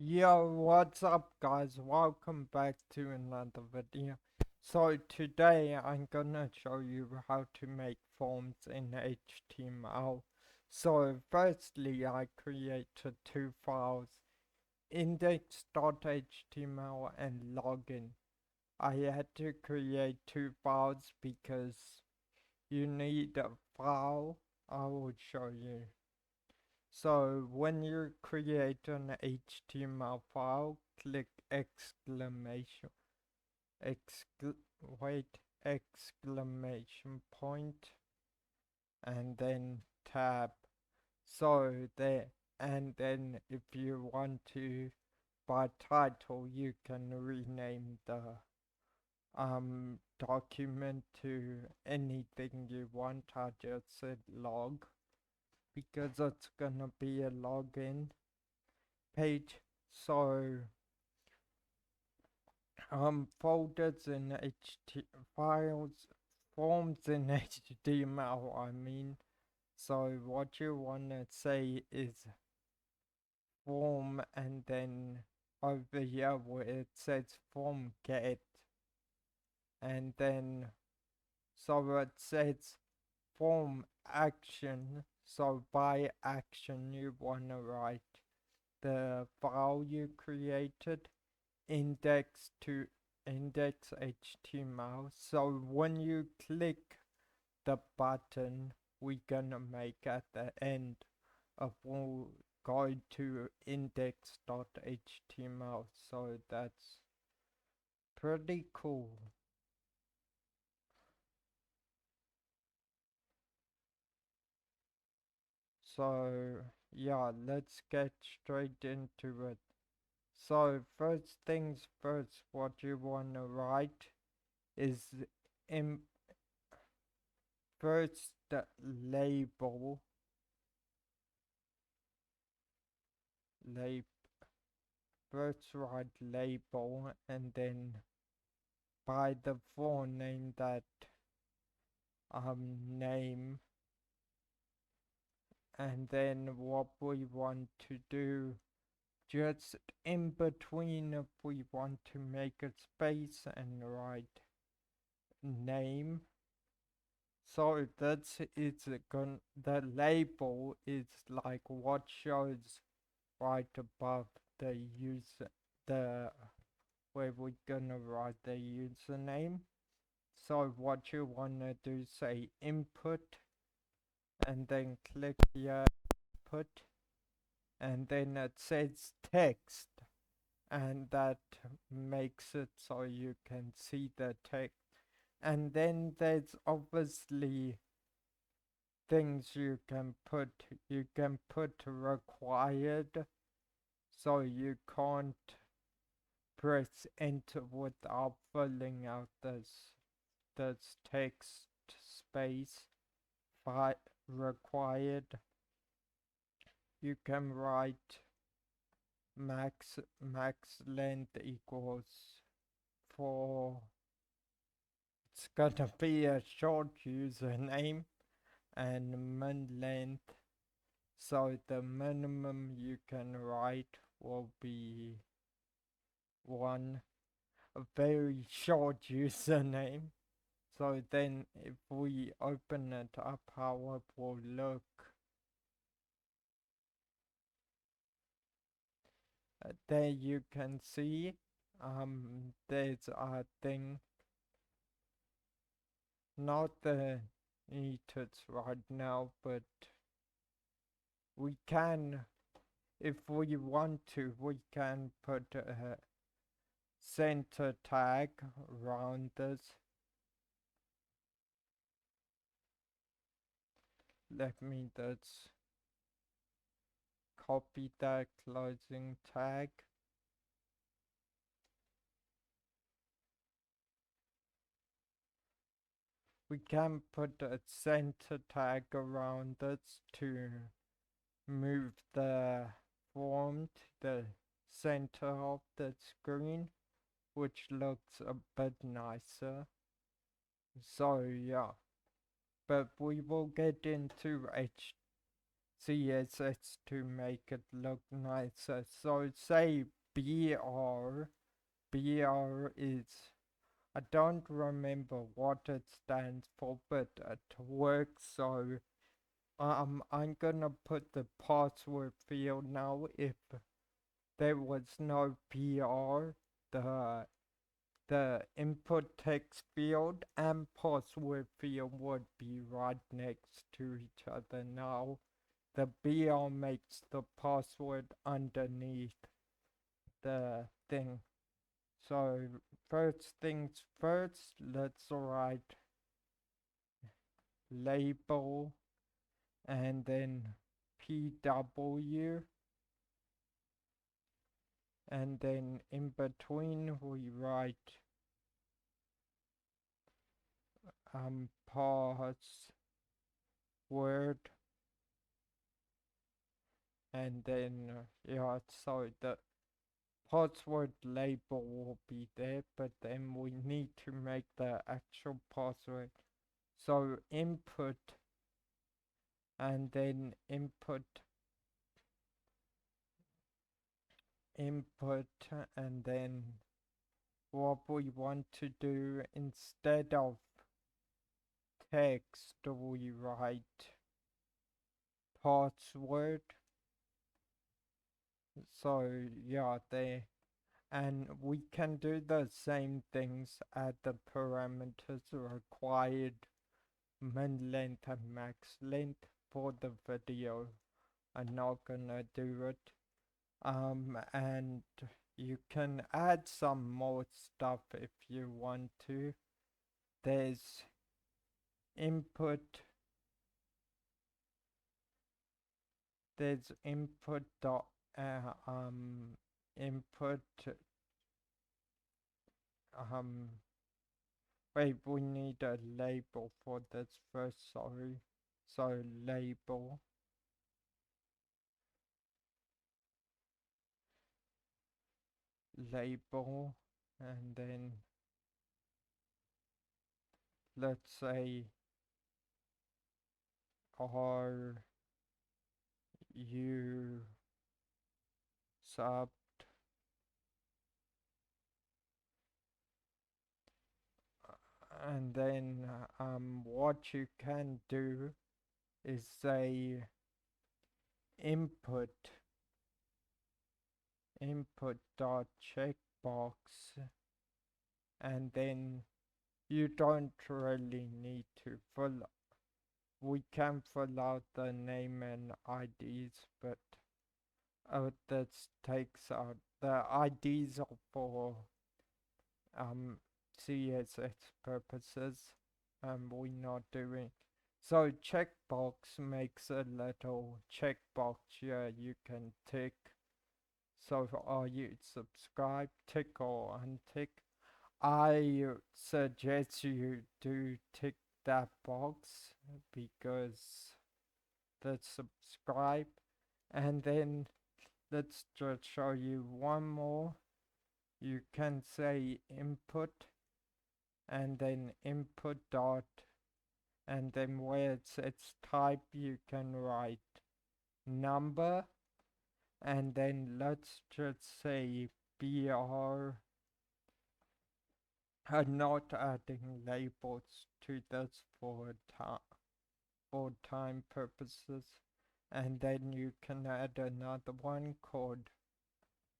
Yo, what's up, guys? Welcome back to another video. So today I'm gonna show you how to make forms in HTML. So firstly, I created two files, index.html and login. I had to create two files because you need a file. I will show you. So when you create an HTML file, click exclamation point and then tab. So there, and then if you want to by title, you can rename the document to anything you want. I just said log because it's gonna be a login page. So folders in files, forms in HTML, I mean. So what you wanna say is form, and then over here where it says form get, and then so it says form action. So by action you wanna write the file you created, index to index HTML. So when you click the button we're gonna make at the end of all go to index.html. So that's pretty cool. So yeah, let's get straight into it. So first things first, what you want to write is in first the label, first write label, and then by the font name that name, and then what we want to do, just in between, if we want to make a space and write name. So that's the label is like what shows right above the user, the where we're gonna write the username. So what you wanna do, say input, and then click here input, and then it says text, and that makes it so you can see the text. And then there's obviously things you can put. You can put required, so you can't press enter without filling out this text space. Required, you can write max length equals 4. It's gonna be a short username, and min length, so the minimum you can write will be 1, a very short username. So then if we open it up, how it will look, there you can see there's a thing, not the needed right now, but we can, if we want to, we can put a center tag around this. Let me just copy that closing tag. We can put a center tag around this to move the form to the center of the screen, which looks a bit nicer. So yeah, but we will get into CSS to make it look nicer. So say BR is, I don't remember what it stands for, but it works. So I'm gonna put the password field now. If there was no BR, the input text field and password field would be right next to each other. Now the BR makes the password underneath the thing. So first things first, let's write label and then PW, and then in between we write password, and then yeah, so the password label will be there, but then we need to make the actual password. So input, and then input, and then what we want to do, instead of text we write password. So yeah, there, and we can do the same things, add the parameters required, min length and max length for the video. I'm not gonna do it. And you can add some more stuff if you want to. There's input, dot input wait, we need a label for this first, sorry. So label, and then let's say are you subbed, and then what you can do is say input dot checkbox, and then you don't really need to fill, we can fill out the name and IDs, but that takes out the IDs are for CSS purposes, and we're not doing. So checkbox makes a little checkbox here you can tick. So are you subscribed, tick or untick? I suggest you do tick that box because that's subscribe. And then let's just show you one more. You can say input, and then input dot, and then where it says type you can write number, and then let's just say BR. I'm not adding labels to this for time purposes, and then you can add another one called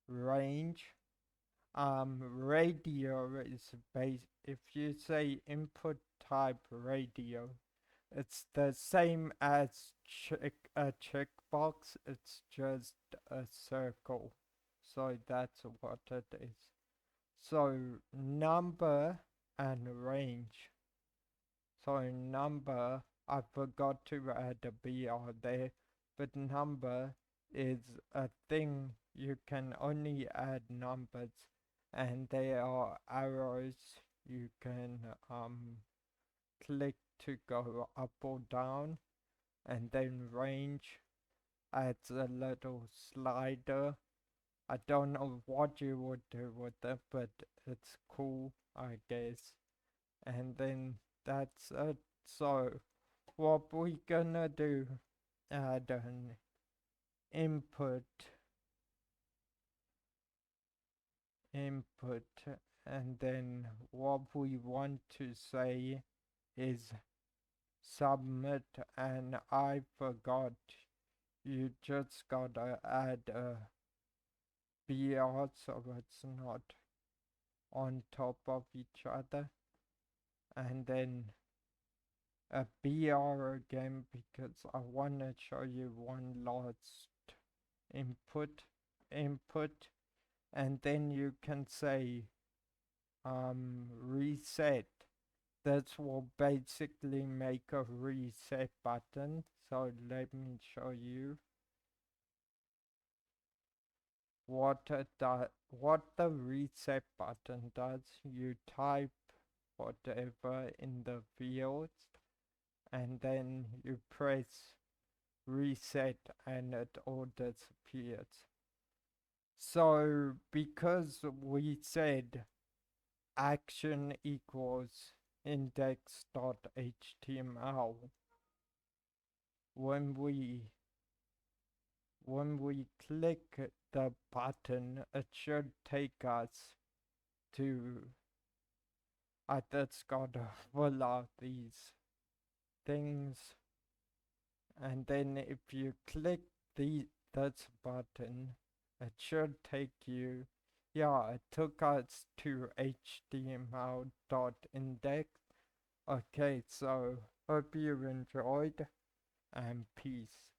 range. Radio is base. If you say input type radio, it's the same as a checkbox, it's just a circle. So that's what it is. So number and range. So number, I forgot to add a BR there, but number is a thing, you can only add numbers, and there are arrows you can click to go up or down, and then range adds a little slider. I don't know what you would do with it, but it's cool, I guess. And then that's it. So what we gonna do add an input, and then what we want to say is submit, and I forgot, you just gotta add a BR so it's not on top of each other, and then a BR again because I want to show you one last input, and then you can say reset. That's what basically make a reset button. So let me show you what the reset button does. You type whatever in the fields and then you press reset and it all disappears. So because we said action equals index.html, when we click the button, it should take us to that's gotta fill out these things, and then if you click this button, it should take you, yeah, it took us to html.index. Okay, so hope you enjoyed, and peace.